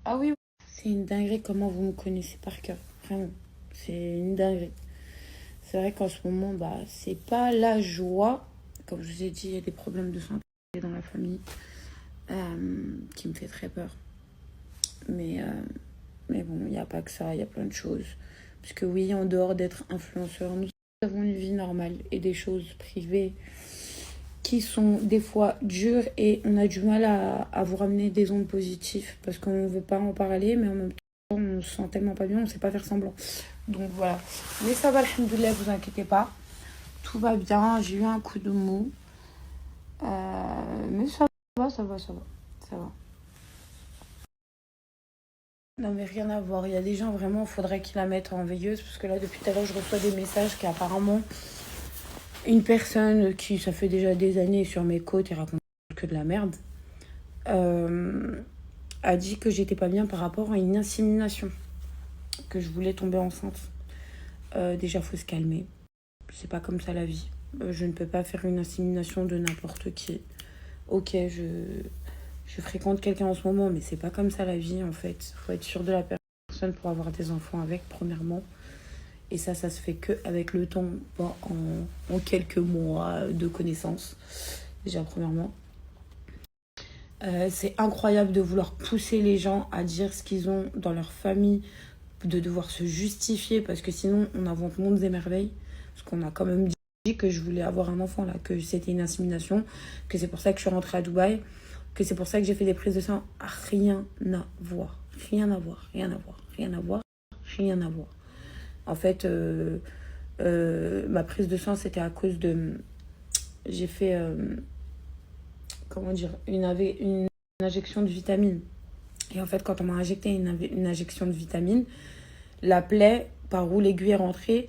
Ah oui, c'est une dinguerie comment vous me connaissez par cœur. Vraiment, c'est une dinguerie. C'est vrai qu'en ce moment, bah, c'est pas la joie. Comme je vous ai dit, il y a des problèmes de santé dans la famille qui me fait très peur. Mais, euh, mais bon, il n'y a pas que ça, il y a plein de choses. Parce que oui, en dehors d'être influenceur, nous avons une vie normale et des choses privées qui sont des fois dures et on a du mal à vous ramener des ondes positives parce qu'on ne veut pas en parler, mais en même temps, on se sent tellement pas bien, on ne sait pas faire semblant. Donc voilà. Mais ça va, alhamdoulilah, vous inquiétez pas. Tout va bien, j'ai eu un coup de mou. Mais ça va, ça va, ça va. Ça va. Non mais rien à voir, il y a des gens vraiment, il faudrait qu'ils la mettent en veilleuse parce que là depuis tout à l'heure je reçois des messages qu'apparemment une personne qui ça fait déjà des années sur mes côtes et raconte que de la merde euh, a dit que j'étais pas bien par rapport à une insémination, que je voulais tomber enceinte. Déjà faut se calmer, c'est pas comme ça la vie. Je ne peux pas faire une insémination de n'importe qui. Ok, je fréquente quelqu'un en ce moment, mais c'est pas comme ça la vie en fait. Faut être sûr de la personne pour avoir des enfants avec, premièrement. Et ça se fait que avec le temps, pas en quelques mois de connaissances. Déjà, premièrement. C'est incroyable de vouloir pousser les gens à dire ce qu'ils ont dans leur famille, de devoir se justifier, parce que sinon, on invente mondes et merveilles. Parce qu'on a quand même dit que je voulais avoir un enfant, là, que c'était une insémination, que c'est pour ça que je suis rentrée à Dubaï, que c'est pour ça que j'ai fait des prises de sang. Rien à voir. Rien à voir. Rien à voir. Rien à voir. Rien à voir. En fait, ma prise de sang, c'était à cause de. J'ai fait. Comment dire une injection de vitamine. Et en fait, quand on m'a injecté une injection de vitamine, la plaie par où l'aiguille est rentrée,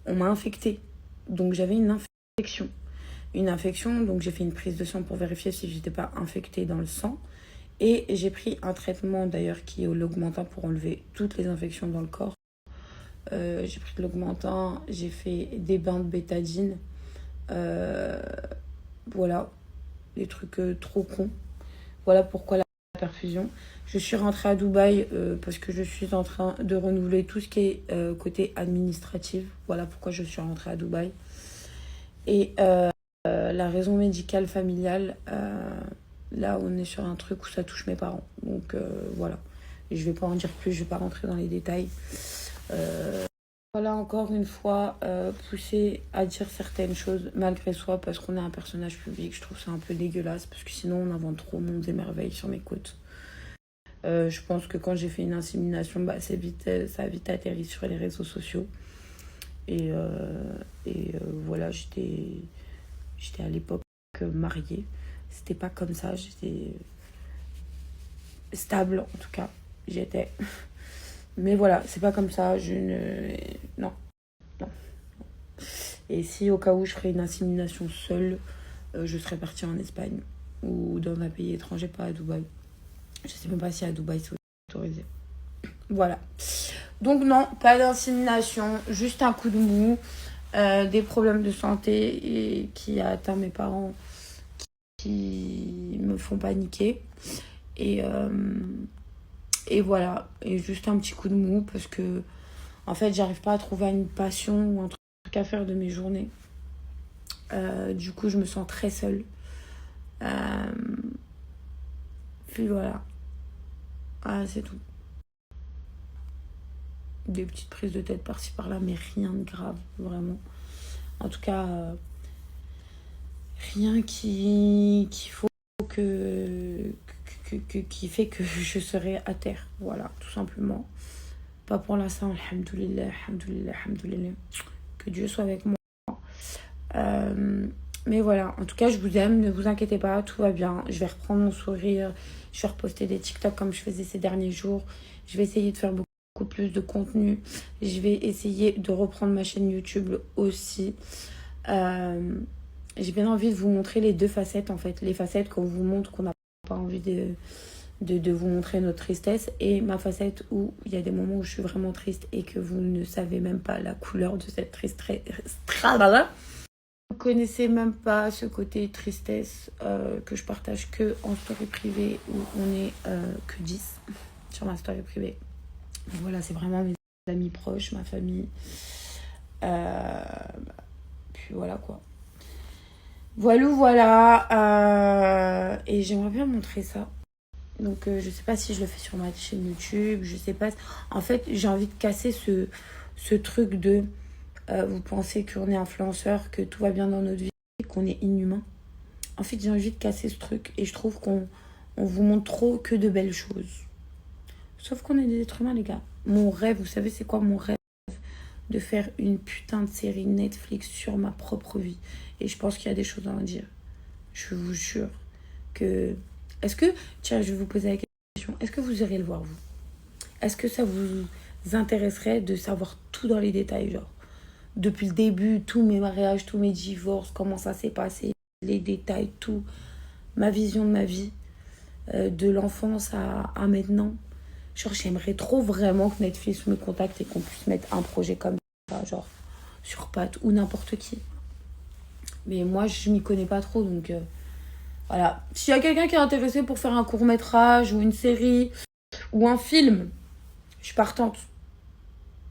on m'a infecté. Donc j'avais une infection. Une infection, donc j'ai fait une prise de sang pour vérifier si j'étais pas infectée dans le sang. Et j'ai pris un traitement d'ailleurs qui est l'augmentant pour enlever toutes les infections dans le corps. J'ai pris de l'augmentant, j'ai fait des bains de bétadine. Euh, voilà, des trucs trop cons. Voilà pourquoi la perfusion. Je suis rentrée à Dubaï parce que je suis en train de renouveler tout ce qui est côté administratif. Voilà pourquoi je suis rentrée à Dubaï. Et la raison médicale familiale, là on est sur un truc où ça touche mes parents. Donc voilà. Et je vais pas en dire plus, je vais pas rentrer dans les détails. Voilà encore une fois, pousser à dire certaines choses malgré soi parce qu'on est un personnage public. Je trouve ça un peu dégueulasse parce que sinon on invente trop mondes et merveilles sur mes côtes. Je pense que quand j'ai fait une insémination, bah, ça a vite atterri sur les réseaux sociaux. Et, voilà, j'étais à l'époque mariée. C'était pas comme ça, j'étais stable en tout cas. J'étais. Mais voilà, c'est pas comme ça. Je ne. Non, non. Et si au cas où je ferais une insémination seule, je serais partie en Espagne ou dans un pays étranger, pas à Dubaï. Je sais même pas si à Dubaï c'est autorisé. Voilà. Donc non, pas d'insémination, juste un coup de mou, des problèmes de santé et qui a atteint mes parents qui me font paniquer. Et, euh, et voilà, et juste un petit coup de mou parce que en fait j'arrive pas à trouver une passion ou un truc à faire de mes journées. Du coup je me sens très seule. Euh, Puis voilà, ah, c'est tout. Des petites prises de tête par-ci par-là, mais rien de grave, vraiment. En tout cas, rien qui faut que, qui fait que je serai à terre. Voilà, tout simplement. Pas pour l'instant, alhamdoulilah, alhamdoulilah, alhamdoulilah. Que Dieu soit avec moi. Euh, mais voilà, en tout cas, je vous aime, ne vous inquiétez pas, tout va bien. Je vais reprendre mon sourire, je vais reposter des TikTok comme je faisais ces derniers jours. Je vais essayer de faire beaucoup plus de contenu. Je vais essayer de reprendre ma chaîne YouTube aussi. Euh, j'ai bien envie de vous montrer les deux facettes en fait. Les facettes qu'on vous montre, qu'on n'a pas envie de vous montrer notre tristesse, et ma facette où il y a des moments où je suis vraiment triste et que vous ne savez même pas la couleur de cette tristesse. Vous connaissez même pas ce côté tristesse que je partage que en story privée où on est que 10. sur ma story privée. Donc voilà, c'est vraiment mes amis proches, ma famille. Puis voilà quoi. Voilà. Et j'aimerais bien montrer ça. Donc je sais pas si je le fais sur ma chaîne YouTube, je sais pas. En fait, j'ai envie de casser ce truc de vous pensez qu'on est influenceur, que tout va bien dans notre vie, qu'on est inhumain. En fait, j'ai envie de casser ce truc et je trouve qu'on vous montre trop que de belles choses. Sauf qu'on est des êtres humains, les gars. Mon rêve, vous savez c'est quoi mon rêve? De faire une putain de série Netflix sur ma propre vie. Et je pense qu'il y a des choses à en dire. Je vous jure que... Est-ce que... Tiens, je vais vous poser la question. Est-ce que vous irez le voir, vous? Est-ce que ça vous intéresserait de savoir tout dans les détails, genre depuis le début, tous mes mariages, tous mes divorces, comment ça s'est passé, les détails, tout, ma vision de ma vie, de l'enfance à maintenant. Genre, j'aimerais trop vraiment que Netflix me contacte et qu'on puisse mettre un projet comme ça, genre sur pattes ou n'importe qui. Mais moi, je m'y connais pas trop, donc voilà. S'il y a quelqu'un qui est intéressé pour faire un court-métrage ou une série ou un film, je suis partante.